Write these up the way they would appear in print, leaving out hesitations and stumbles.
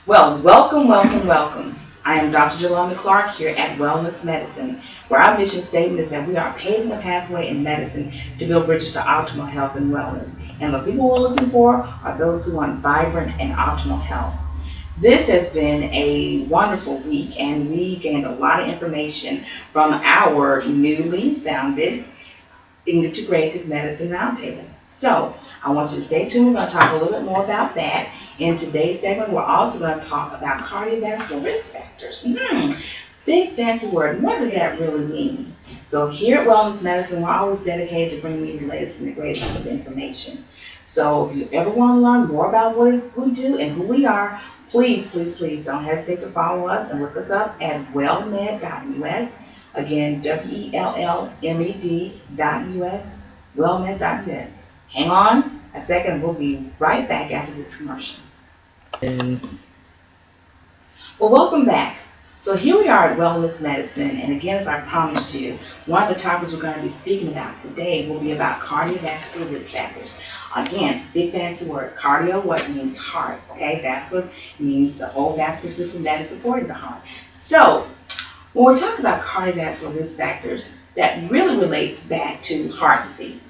Well, welcome, welcome, welcome. I am Dr. Jelunder Clark here at Wellness Medicine, where our mission statement is that we are paving a pathway in medicine to build bridges to optimal health and wellness. And the people we're looking for are those who want vibrant and optimal health. This has been a wonderful week, and we gained a lot of information from our newly founded Integrative Medicine Roundtable. So I want you to stay tuned. We're going to talk a little bit more about that. In today's segment, we're also going to talk about cardiovascular risk factors. Big fancy word. What does that really mean? So here at Wellness Medicine, we're always dedicated to bringing you the latest and the greatest of information. So if you ever want to learn more about what we do and who we are, please, please, please don't hesitate to follow us and look us up at wellmed.us. Again, WELLMED.us, wellmed.us. Hang on a second, we'll be right back after this commercial. Well, welcome back. So here we are at Wellness Medicine, and again, as I promised you, one of the topics we're going to be speaking about today will be about cardiovascular risk factors. Again, big fancy word. Cardio, what means heart, okay? Vascular means the whole vascular system that is supporting the heart. So when we're talking about cardiovascular risk factors, that really relates back to heart disease.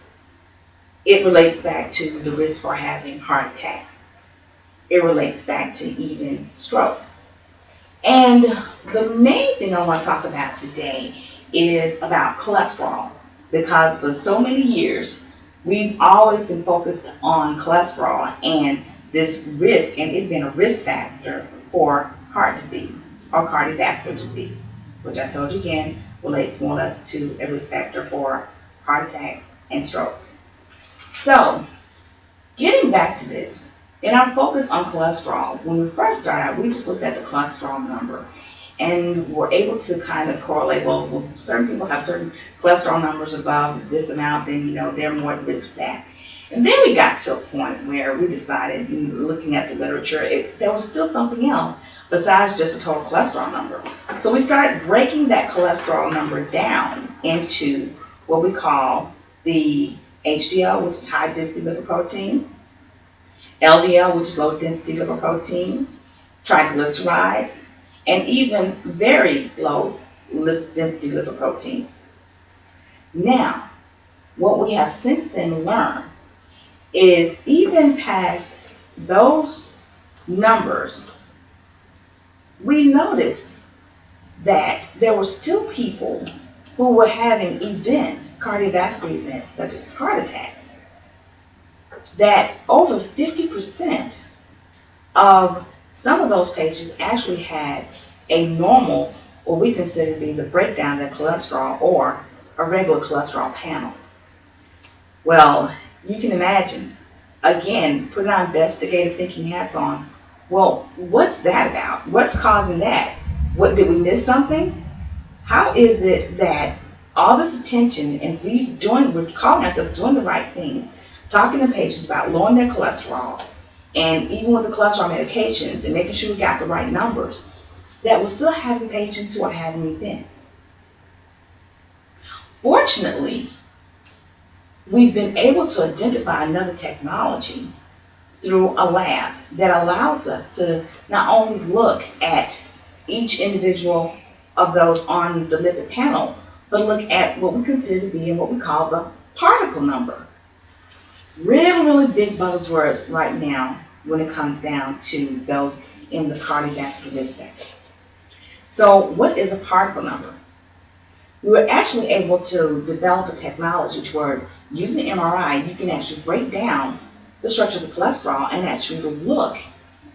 It relates back to the risk for having heart attacks. It relates back to even strokes. And the main thing I want to talk about today is about cholesterol, because for so many years, we've always been focused on cholesterol and this risk, and it's been a risk factor for heart disease or cardiovascular disease, which I told you again relates more or less to a risk factor for heart attacks and strokes. So, getting back to this, in our focus on cholesterol, when we first started out, we just looked at the cholesterol number and were able to kind of correlate, well, certain people have certain cholesterol numbers above this amount, then, they're more at risk for that. And then we got to a point where we decided, looking at the literature, there was still something else besides just a total cholesterol number. So we started breaking that cholesterol number down into what we call the HDL, which is high density lipoprotein, LDL, which is low density lipoprotein, triglycerides, and even very low density lipoproteins. Now, what we have since then learned is even past those numbers, we noticed that there were still people who were having events, cardiovascular events, such as heart attacks, that over 50% of some of those patients actually had a normal, what we consider to be the breakdown of cholesterol or a regular cholesterol panel. Well, you can imagine, again, putting our investigative thinking hats on, well, what's that about? What's causing that? What, did we miss something? How is it that all this attention and we're calling ourselves doing the right things, talking to patients about lowering their cholesterol, and even with the cholesterol medications and making sure we got the right numbers, that we're still having patients who are having events. Fortunately, we've been able to identify another technology through a lab that allows us to not only look at each individual of those on the lipid panel, but look at what we consider to be what we call the particle number. Really, really big buzzword right now when it comes down to those in the cardiovascular risk sector. So what is a particle number? We were actually able to develop a technology to where using MRI, you can actually break down the structure of the cholesterol and actually look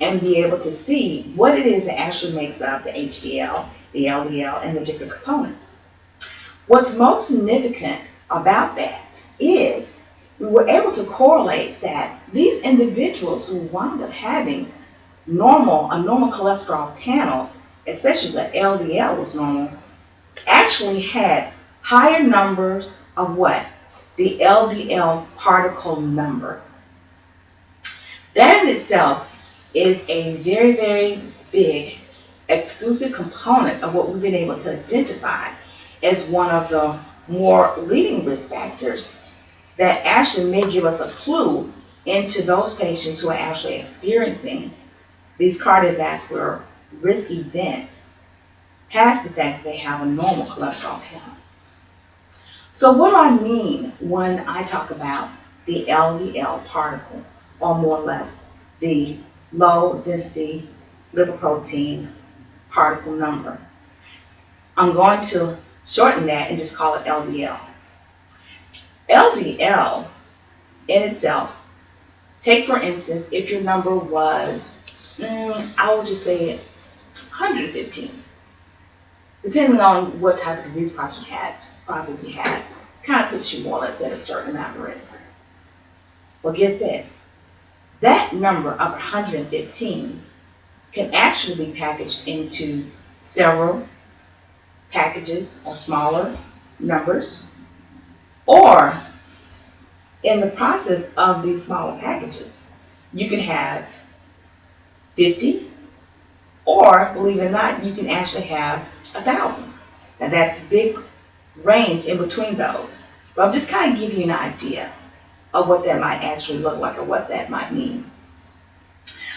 and be able to see what it is that actually makes up the HDL, the LDL, and the different components. What's most significant about that is we were able to correlate that these individuals who wound up having a normal cholesterol panel, especially the LDL was normal, actually had higher numbers of what? The LDL particle number. That in itself is a very, very big exclusive component of what we've been able to identify as one of the more leading risk factors that actually may give us a clue into those patients who are actually experiencing these cardiovascular risk events past the fact that they have a normal cholesterol count. So what do I mean when I talk about the LDL particle, or more or less the low density lipoprotein particle number? I'm going to shorten that and just call it LDL. LDL in itself, take for instance, if your number was, I would just say 115, depending on what type of disease process you had, kind of puts you more or less at a certain amount of risk. Well, get this, that number of 115 can actually be packaged into several packages or smaller numbers, or in the process of these smaller packages, you can have 50, or believe it or not, you can actually have 1,000. Now that's a big range in between those, but I'm just kind of giving you an idea of what that might actually look like or what that might mean.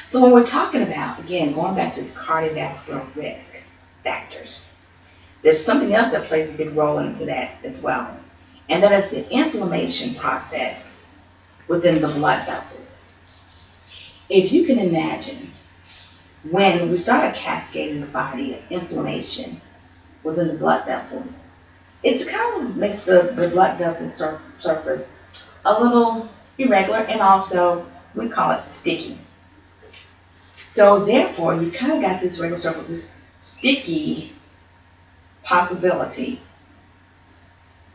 So when we're talking about, again, going back to this cardiovascular risk factors, there's something else that plays a big role into that as well, and that is the inflammation process within the blood vessels. If you can imagine, when we start a cascade in the body of inflammation within the blood vessels, it kind of makes the blood vessel surface a little irregular, and also we call it sticky. So therefore, you kind of got this regular surface, this sticky possibility.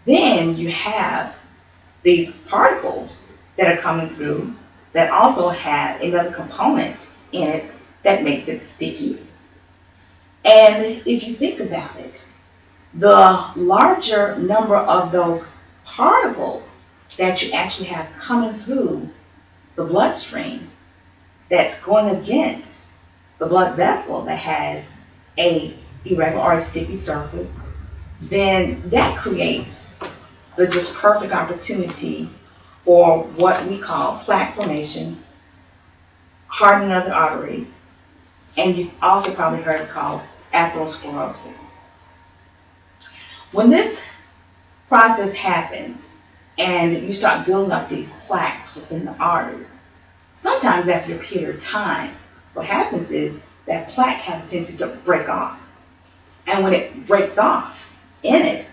Then you have these particles that are coming through that also have another component in it that makes it sticky. And if you think about it, the larger number of those particles that you actually have coming through the bloodstream that's going against the blood vessel that has a irregular or a sticky surface, then that creates the just perfect opportunity for what we call plaque formation, hardening of the arteries, and you've also probably heard it called atherosclerosis. When this process happens and you start building up these plaques within the arteries, sometimes after a period of time, what happens is that plaque has a tendency to break off. And when it breaks off in it,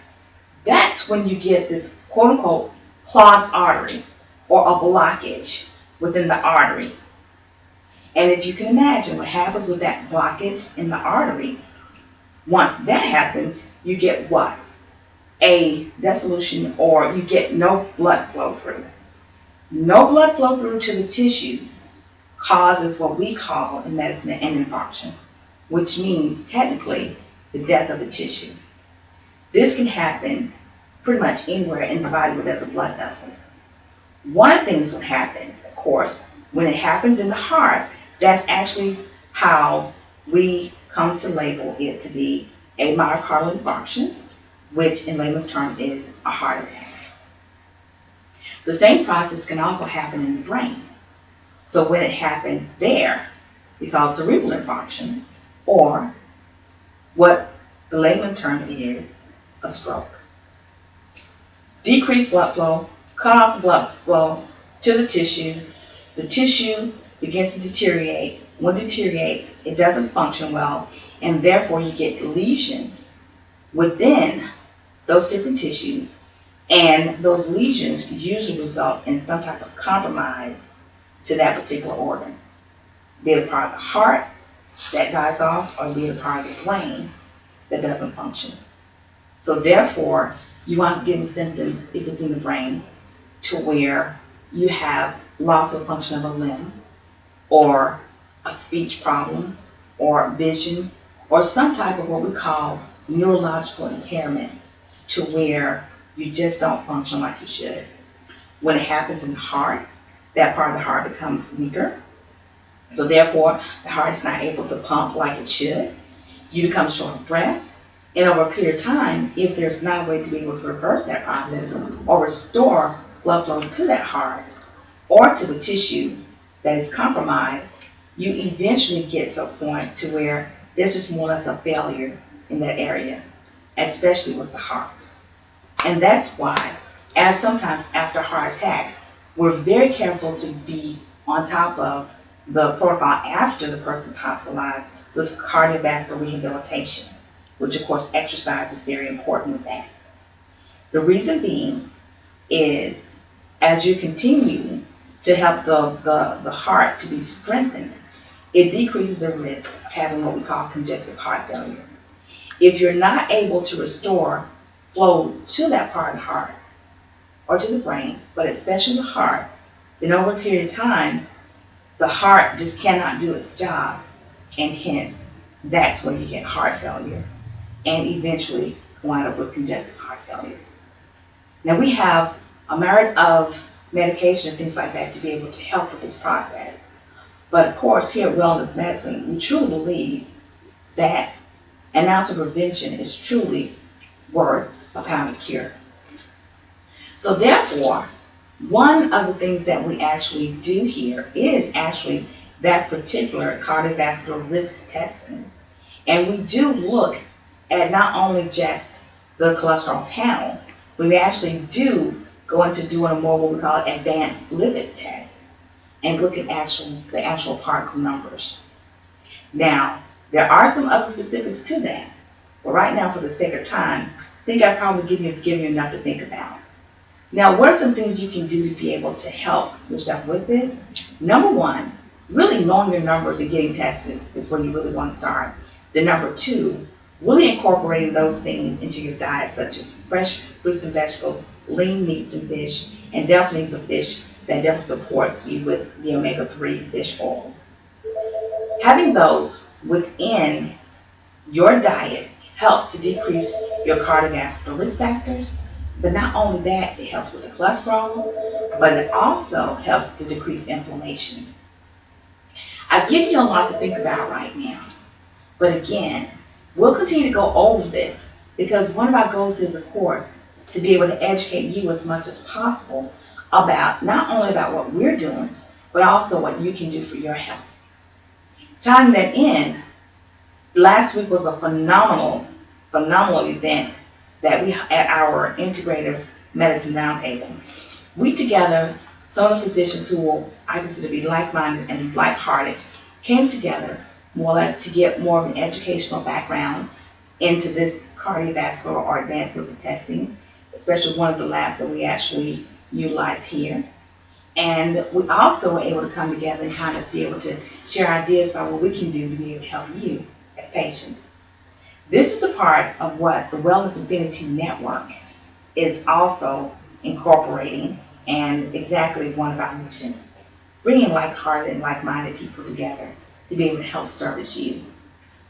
that's when you get this quote-unquote clogged artery or a blockage within the artery. And if you can imagine what happens with that blockage in the artery, once that happens, you get what? A dissolution, or you get no blood flow through. No blood flow through to the tissues causes what we call in medicine an infarction, which means technically the death of the tissue. This can happen pretty much anywhere in the body where there's a blood vessel. One of the things that happens, of course, when it happens in the heart, that's actually how we come to label it to be a myocardial infarction, which in layman's term is a heart attack. The same process can also happen in the brain. So when it happens there, we call it cerebral infarction, or what the layman term is a stroke. Decreased blood flow, cut off the blood flow to the tissue begins to deteriorate. When it deteriorates, it doesn't function well, and therefore you get lesions within those different tissues, and those lesions usually result in some type of compromise to that particular organ, be it a part of the heart that dies off, or be it a part of the brain that doesn't function. So therefore, you wind up getting symptoms, if it's in the brain, to where you have loss of function of a limb, or a speech problem, or vision, or some type of what we call neurological impairment, to where you just don't function like you should. When it happens in the heart, that part of the heart becomes weaker. So therefore, the heart is not able to pump like it should. You become short of breath. And over a period of time, if there's not a way to be able to reverse that process or restore blood flow to that heart or to the tissue that is compromised, you eventually get to a point to where there's just more or less a failure in that area, especially with the heart. And that's why, as sometimes after a heart attack, we're very careful to be on top of the protocol after the person's hospitalized with cardiovascular rehabilitation, which of course exercise is very important with that. The reason being is as you continue to help the heart to be strengthened, it decreases the risk of having what we call congestive heart failure. If you're not able to restore flow to that part of the heart or to the brain, but especially the heart, then over a period of time, the heart just cannot do its job, and hence that's when you get heart failure and eventually wind up with congestive heart failure. Now we have a myriad of medication and things like that to be able to help with this process. But of course, here at Wellness Medicine, we truly believe that an ounce of prevention is truly worth a pound of cure. So therefore, one of the things that we actually do here is actually that particular cardiovascular risk testing. And we do look at not only just the cholesterol panel, but we actually do go into doing a more what we call advanced lipid test and look at the actual particle numbers. Now, there are some other specifics to that, but right now, for the sake of time, I think I've probably given you enough to think about. Now, what are some things you can do to be able to help yourself with this? Number one, really knowing your numbers and getting tested is where you really want to start. Then number two, really incorporating those things into your diet, such as fresh fruits and vegetables, lean meats and fish, and definitely the fish that definitely supports you with the omega-3 fish oils. Having those within your diet helps to decrease your cardiovascular risk factors, but not only that, it helps with the cholesterol, but it also helps to decrease inflammation. I've given you a lot to think about right now, but again, we'll continue to go over this because one of our goals is, of course, to be able to educate you as much as possible about not only about what we're doing, but also what you can do for your health. Tying that in, last week was a phenomenal event that we at our integrative medicine roundtable. We together, some of the physicians who I consider to be like-minded and like-hearted, came together more or less to get more of an educational background into this cardiovascular or advanced lipid testing, especially one of the labs that we actually utilize here. And we also were able to come together and kind of be able to share ideas about what we can do to be able to help you as patients. This is a part of what the Wellness Affinity Network is also incorporating, and exactly one of our missions, bringing like-hearted and like-minded people together to be able to help service you.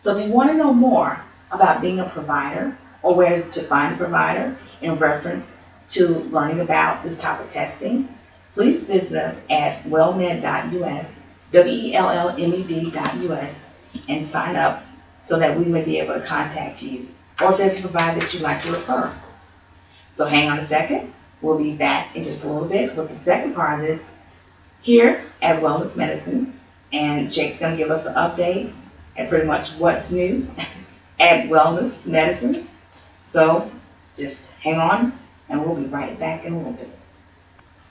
So if you want to know more about being a provider or where to find a provider in reference to learning about this type of testing, please visit us at wellmed.us, wellmed.us, and sign up so that we may be able to contact you, or if there's a provider that you'd like to refer. So hang on a second. We'll be back in just a little bit with the second part of this here at Wellness Medicine, and Jake's going to give us an update and pretty much what's new at Wellness Medicine. So just hang on, and we'll be right back in a little bit.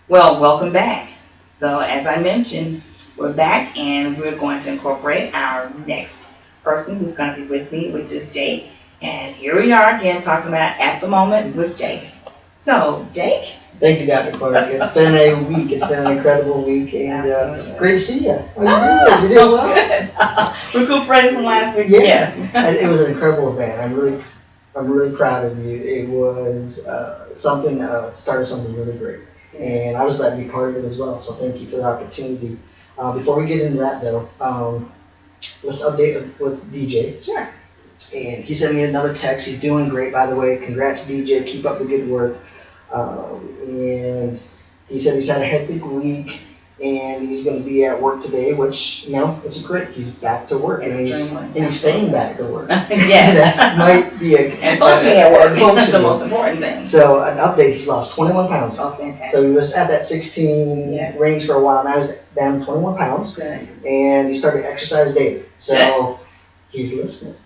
Well, welcome back. So as I mentioned, we're back and we're going to incorporate our next person who's going to be with me, which is Jake. And here we are again talking about At the Moment with Jake. So, Jake? Thank you, Dr. Clark. It's been a week. It's been an incredible week, and great to see you. Oh, you did well. Recuperating from last week. Yes. It was an incredible event. I'm really proud of you. It was started something really great, and I was glad to be part of it as well. So thank you for the opportunity. Before we get into that, though, let's update with DJ. Sure. And he sent me another text. He's doing great, by the way. Congrats, DJ. Keep up the good work. And he said he's had a hectic week, and he's going to be at work today, which, it's great. He's back to work, and he's staying back to work. Yes. That might be and functioning at work. That's the functioning. most important thing. So an update, he's lost 21 pounds. Oh, fantastic. So he was at that 16 range for a while. Now he's down to 21 pounds. Good. And he started exercise daily. So he's listening.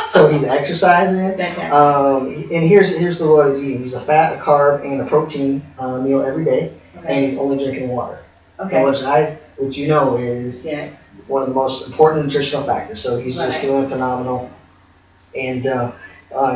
So he's exercising. Fantastic. And here's what he's eating. He's a fat, a carb, and a protein meal every day. Okay. And he's only drinking water. Okay. Which you know is one of the most important nutritional factors. So he's just doing phenomenal. And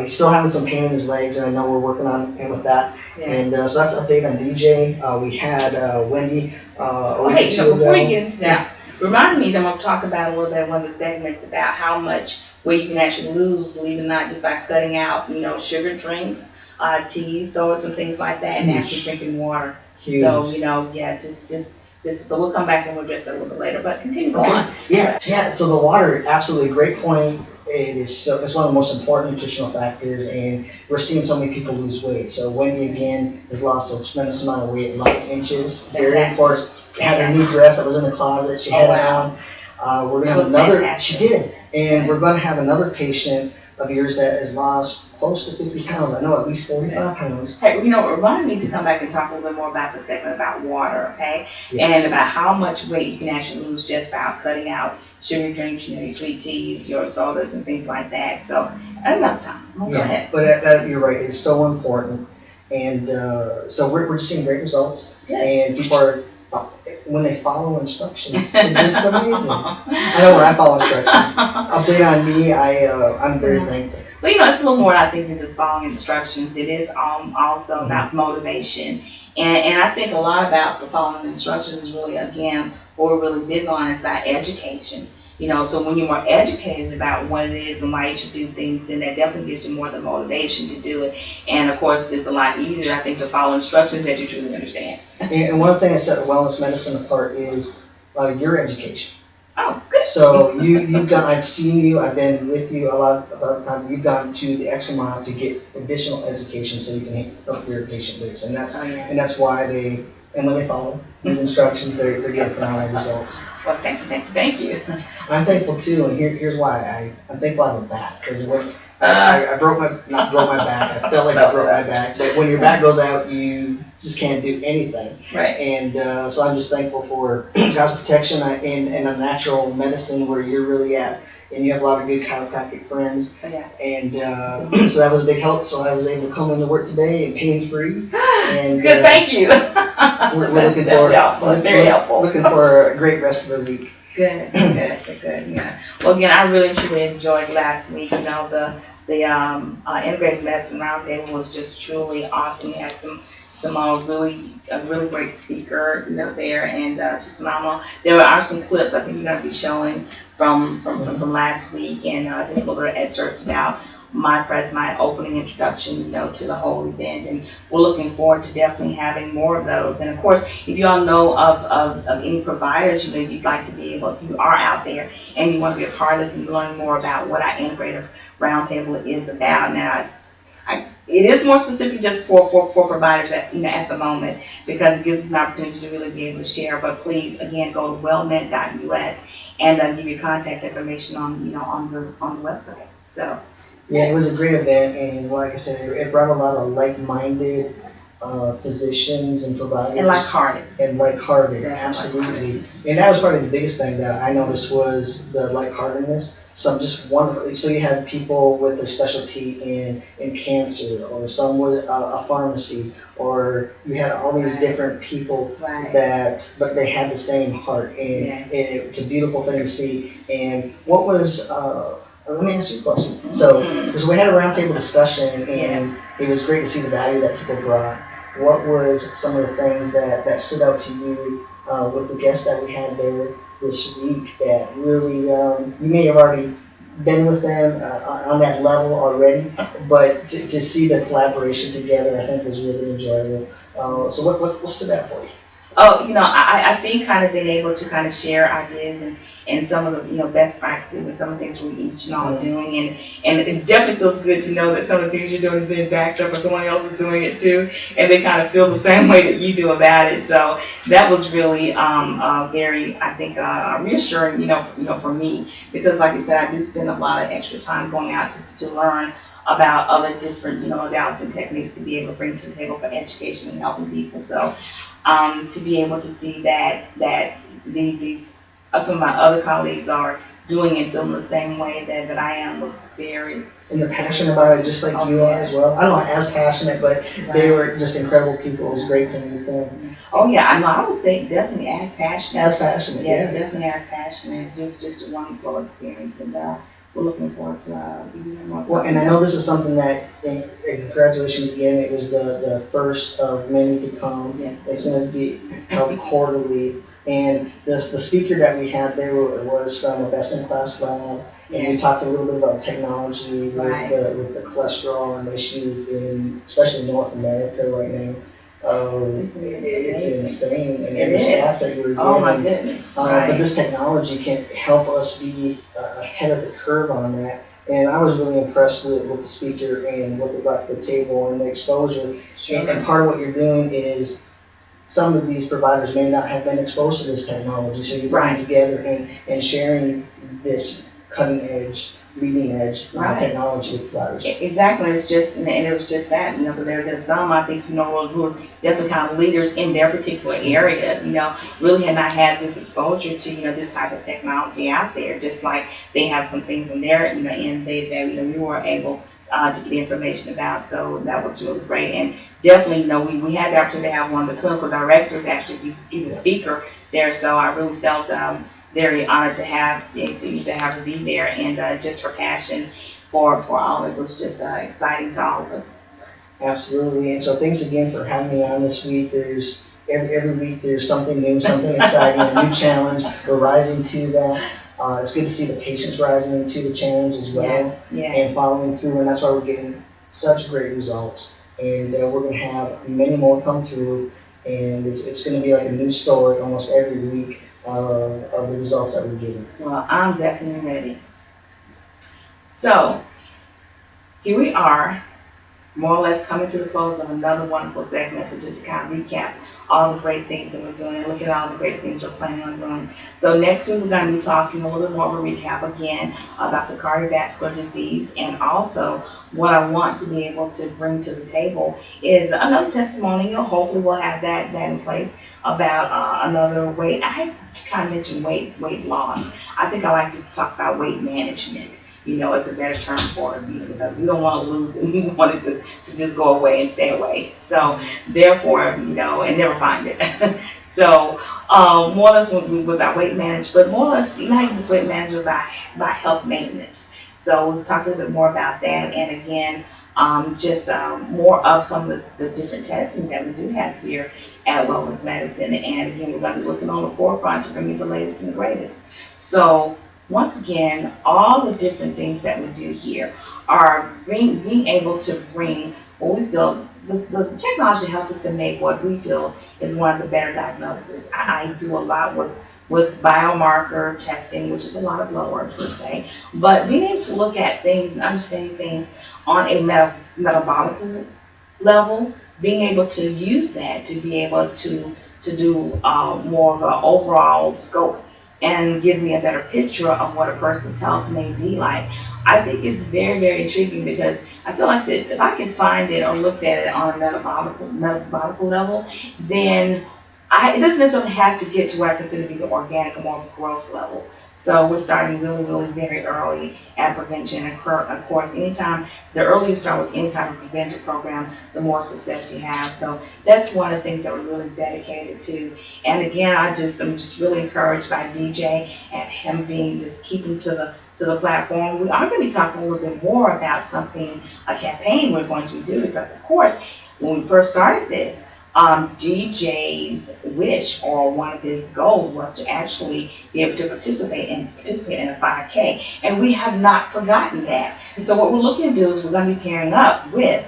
he's still having some pain in his legs, and I know we're working on him with that. Yeah. And so that's an update on DJ. We had Wendy. Before you get into that, remind me that I'm going to talk about a little bit one of the segments about how much weight you can actually lose, believe it or not, just by cutting out, sugar drinks, teas, sodas, and things like that, and actually drinking water. Huge. So, so we'll come back and we'll address that a little bit later, but continue on. Yeah. So the water, absolutely great point. It's one of the most important nutritional factors, and we're seeing so many people lose weight. So Wendy again has lost a tremendous amount of weight, 11 inches. Very important. Had a new dress that was in the closet. She had it on. We're gonna have another. Fantastic. She did, and we're going to have another patient of yours that has lost close to 50 pounds. I know at least 45 pounds. Hey, remind me to come back and talk a little bit more about the segment about water, okay? Yes. And about how much weight you can actually lose just by cutting out sugar drinks, your sweet teas, your sodas, and things like that. So, another time. Go ahead. But you're right. It's so important. And so we're just seeing great results. Yeah. And people are, when they follow instructions, it's just amazing. I know when I follow instructions. Update on me, I'm very thankful. But it's a little more, I think, than just following instructions. It is also about motivation. And I think a lot about the following instructions is really, again, what we're really big on is about education. So when you're more educated about what it is and why you should do things, then that definitely gives you more of the motivation to do it. And of course, it's a lot easier, I think, to follow instructions that you truly understand. And one thing that set wellness medicine apart is your education. Oh, good. So I've seen you, I've been with you a lot of the time. You've gone to the extra mile to get additional education so you can help your patient base, and that's why when they follow these instructions, they get phenomenal results. Well, thank you. I'm thankful too, and here's why. I'm thankful I have a back, because I not broke my back. I felt like I broke my back, but when your back goes out, you just can't do anything. Right. And so I'm just thankful for God's protection and a natural medicine where you're really at. And you have a lot of good chiropractic friends. Yeah. And so that was a big help. So I was able to come into work today and pain-free. And good, thank you. We're looking forward. Very helpful. Looking for a great rest of the week. Good. Yeah. Well, again, I really truly enjoyed last week. The integrative medicine roundtable was just truly awesome. We had some really great speaker, there, and just phenomenal. There are some clips I think you're going to be showing from last week, and just a little bit of excerpts about my opening introduction, to the whole event, and we're looking forward to definitely having more of those. And of course, if you all know of any providers, you'd like to be able, if you are out there and you want to be a part of this and learn more about what our integrative roundtable is about. Now, it is more specific just for providers at the moment, because it gives us an opportunity to really be able to share. But please, again, go to wellnet.us and give your contact information on the website. So. Yeah, it was a great event, and like I said, it brought a lot of like-minded physicians and providers. And like-hearted. Absolutely. And that was probably the biggest thing that I noticed was the like-heartedness. Some just wonderful. So you had people with their specialty in cancer, or some with a pharmacy, or you had all these different people but they had the same heart, and it's a beautiful thing to see. And what was let me ask you a question. So, because we had a roundtable discussion, and it was great to see the value that people brought. What was some of the things that stood out to you with the guests that we had there this week that really, you may have already been with them on that level already, but to see the collaboration together, I think was really enjoyable. So what stood out for you? Oh, I think kind of being able to kind of share ideas and some of the, best practices and some of the things we're each and all doing. And it definitely feels good to know that some of the things you're doing is being backed up or someone else is doing it too. And they kind of feel the same way that you do about it. So that was really very, I think, reassuring, for me. Because like you said, I do spend a lot of extra time going out to learn about other different, modalities and techniques to be able to bring to the table for education and helping people. So to be able to see that these some of my other colleagues are doing and feeling the same way that I am was very. And they're passionate about it just like you are as well. I don't know as passionate, but they were just incredible people. It was great to meet them. Oh yeah, I know. I would say definitely as passionate. As passionate, yes, yeah. definitely as passionate. Just a wonderful experience, and we're looking forward to being more. Well, and I know this is something that, and congratulations again, it was the first of many to come. Yes. It's going to be held quarterly. And the speaker that we had there was from a best-in-class lab. And we talked a little bit about technology with the cholesterol and issue especially in North America right now. It's insane. And the stats that you were giving. Oh my goodness. But this technology can help us be ahead of the curve on that. And I was really impressed with the speaker and what they brought to the table and the exposure. Sure. And part of what you're doing is some of these providers may not have been exposed to this technology. So you're bringing together and sharing this cutting edge, leading edge technology with providers. Exactly. It's just, and it was just that, but there's some, I think, who are definitely kind of leaders in their particular areas, really had not had this exposure to, this type of technology out there, just like they have some things in their, in that, we were able to get information about. So that was really great. And definitely, we had the opportunity to have one of the clinical directors actually be the speaker there. So I really felt very honored to have her be there, and just her passion for all of it was just exciting to all of us. Absolutely. And so thanks again for having me on this week. There's every week there's something new, something exciting, a new challenge. We're rising to that. It's good to see the patients rising into the challenge as well and following through, and that's why we're getting such great results. And we're going to have many more come through, and it's going to be like a new story almost every week of the results that we're getting. Well, I'm definitely ready. So here we are, more or less coming to the close of another wonderful segment. So just to kind of recap all the great things that we're doing and look at all the great things we're planning on doing. So next week we're going to be talking a little bit more of a recap again about the cardiovascular disease, and also what I want to be able to bring to the table is another testimonial. Hopefully we'll have that in place about another weight. I had to kind of mention weight loss. I think I like to talk about weight management. It's a better term for it, because we don't want to lose it. We want it to just go away and stay away. So therefore, and never find it. So more or less with our weight management, but more or less, not even just weight management, by health maintenance. So we've talked a little bit more about that, and again, just more of some of the different testing that we do have here at Wellness Medicine. And again, we're going to be looking on the forefront to bring you the latest and the greatest. So once again, all the different things that we do here are being able to bring what we feel, the technology helps us to make what we feel is one of the better diagnoses. I do a lot with biomarker testing, which is a lot of blood work per se, but being able to look at things and understanding things on a metabolic level, being able to use that to be able to do more of an overall scope and give me a better picture of what a person's health may be like. I think it's very, very intriguing, because I feel like this, if I can find it or look at it on a metabolic level, then it doesn't necessarily have to get to where I consider to be the organic or more of the gross level. So we're starting really, really very early at prevention. And of course, anytime, the earlier you start with any type of preventive program, the more success you have. So that's one of the things that we're really dedicated to. And again, I'm just really encouraged by DJ and him being just keeping to the platform. We are going to be talking a little bit more about a campaign we're going to do, because of course, when we first started this, DJ's wish, or one of his goals, was to actually be able to participate in a 5K, and we have not forgotten that. And so what we're looking to do is we're going to be pairing up with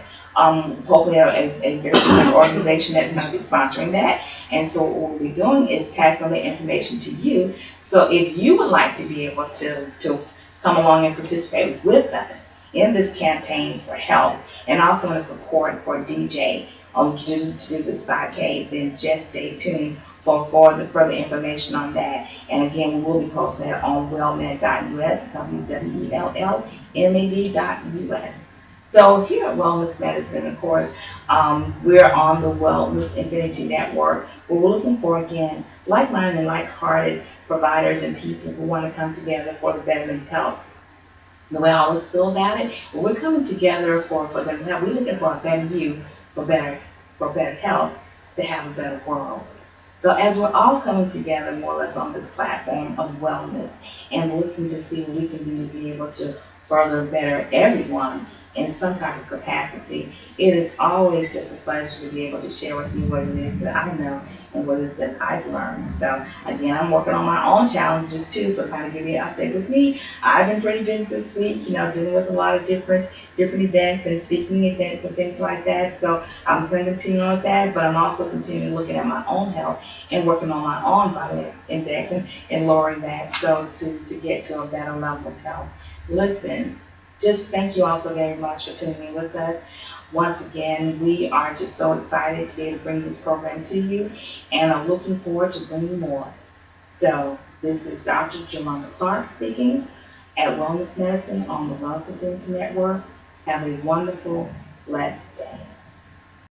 hopefully a very good organization that's going to be sponsoring that. And so what we'll be doing is passing on the information to you. So if you would like to be able to come along and participate with us in this campaign for help and also in support for DJ to do this 5K, then just stay tuned for the further information on that. And again, we will be posting it on wellmed.us, WWELLMAD.us. So here at Wellness Medicine, of course, we're on the Wellness Infinity Network, where we're looking for, again, like-minded and like-hearted providers and people who want to come together for the betterment of health. The way I always feel about it, when we're coming together for them health, we're looking for a better you, for better health, to have a better world. So as we're all coming together more or less on this platform of wellness and looking to see what we can do to be able to further better everyone in some type of capacity, it is always just a pleasure to be able to share with you what it is that I know and what it is that I've learned. So again, I'm working on my own challenges too, so kind of give you an update with me. I've been pretty busy this week, dealing with a lot of different events and speaking events and things like that. So I'm going to continue on with that, but I'm also continuing looking at my own health and working on my own body index and lowering that so to get to a better level of health. Listen, just thank you all so very much for tuning in with us. Once again, we are just so excited to be able to bring this program to you, and I'm looking forward to bringing more. So this is Dr. Jelunder Clark speaking at Wellness Medicine on the WINtv June Network. Have a wonderful, blessed